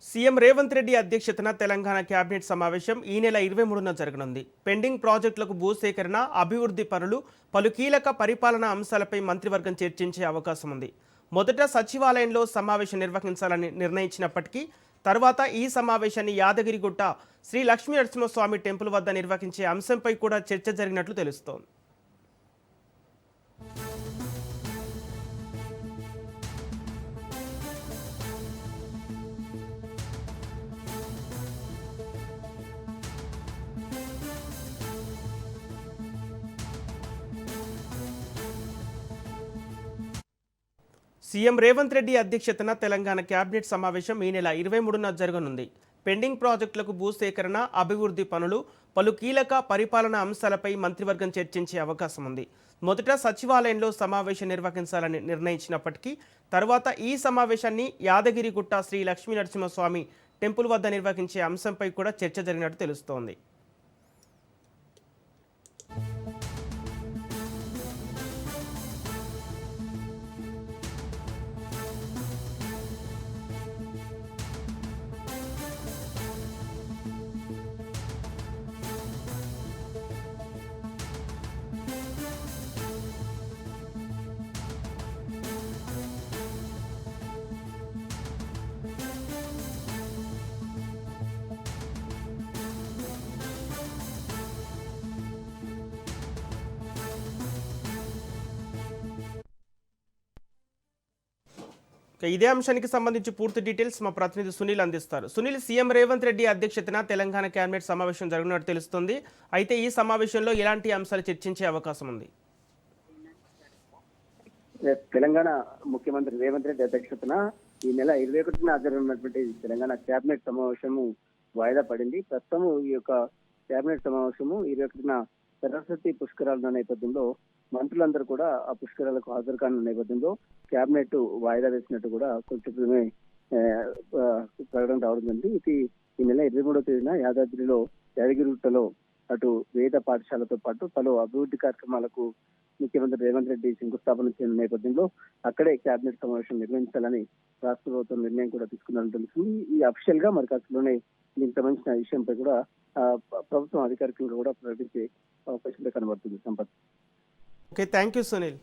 CM Revanth Reddy అధ్యక్షతన Telangana cabinet సమావేశం ఈ నెల 23న జరగనుంది. పెండింగ్ ప్రాజెక్టులకు భూసేకరణ, అభివృద్ధి పనులు, పలు కీలక పరిపాలనా అంశాలపై మంత్రివర్గం చర్చించే అవకాశం ఉంది. మొదట సచివాలయంలో సమావేశం నిర్వహించాలని నిర్ణయించినప్పటికీ తర్వాత ఈ సమావేశాన్ని యాదగిరిగుట్ట శ్రీ లక్ష్మీ నరసింహస్వామి టెంపుల్ వద్ద నిర్వహించే అంశంపై కూడా చర్చ జరిగినట్లు తెలుస్తోంది. సీఎం రేవంత్ రెడ్డి అధ్యక్షతన తెలంగాణ కేబినెట్ సమావేశం ఈ నెల 23న జరగనుంది. పెండింగ్ ప్రాజెక్టులకు భూసేకరణ, అభివృద్ధి పనులు, పలు కీలక పరిపాలనా అంశాలపై మంత్రివర్గం చర్చించే అవకాశం ఉంది. మొదట సచివాలయంలో సమావేశం నిర్వహించాలని నిర్ణయించినప్పటికీ తర్వాత ఈ సమావేశాన్ని యాదగిరిగుట్ట శ్రీ లక్ష్మీ నరసింహస్వామి టెంపుల్ వద్ద నిర్వహించే అంశంపై కూడా చర్చ జరిగినట్టు తెలుస్తోంది. ఇదే అంశానికి సంబంధించి పూర్తి డీటెయిల్స్ మా ప్రతినిధి సునీల్ అందిస్తారు. సునీల్, సీఎం రేవంత్ రెడ్డి అధ్యక్షతన తెలంగాణ కేబినెట్ సమావేశం జరగనున్నట్టు తెలుస్తుంది. అయితే ఈ సమావేశంలో ఎలాంటి అంశాలు చర్చించే అవకాశం ఉంది? తెలంగాణ ముఖ్యమంత్రి రేవంత్ రెడ్డి అధ్యక్షతన ఈ నెల 21న జరగనున్నటువంటి తెలంగాణ కేబినెట్ సమావేశము వాయిదా పడింది. ప్రస్తుతం ఈ యొక్క కేబినెట్ సమావేశము 21న సరస్వతి పుష్కరాల నేపథ్యంలో మంత్రులందరూ కూడా ఆ పుష్కరాలకు హాజరు కానున్న నేపథ్యంలో కేబినెట్ వాయిదా వేసినట్టు కూడా కొంచెమే ప్రకటన రావడం జరిగింది. ఇది ఈ నెల 23వ తేదీన యాదగిరిగుట్టలో అటు వేద పాఠశాలతో పాటు పలు అభివృద్ధి కార్యక్రమాలకు ముఖ్యమంత్రి రేవంత్ రెడ్డి శంకుస్థాపన చేసిన నేపథ్యంలో అక్కడే కేబినెట్ సమావేశం నిర్వహించాలని రాష్ట్ర ప్రభుత్వం నిర్ణయం కూడా తీసుకున్నట్టు తెలుస్తుంది. ఈ అఫీషియల్ గా మరి కాస్తలోనే దీనికి సంబంధించిన విషయంపై కూడా ప్రభుత్వం అధికారికంగా కూడా ప్రకటించే అవకాశం కనబడుతుంది. Sampath. Okay, thank you Sunil.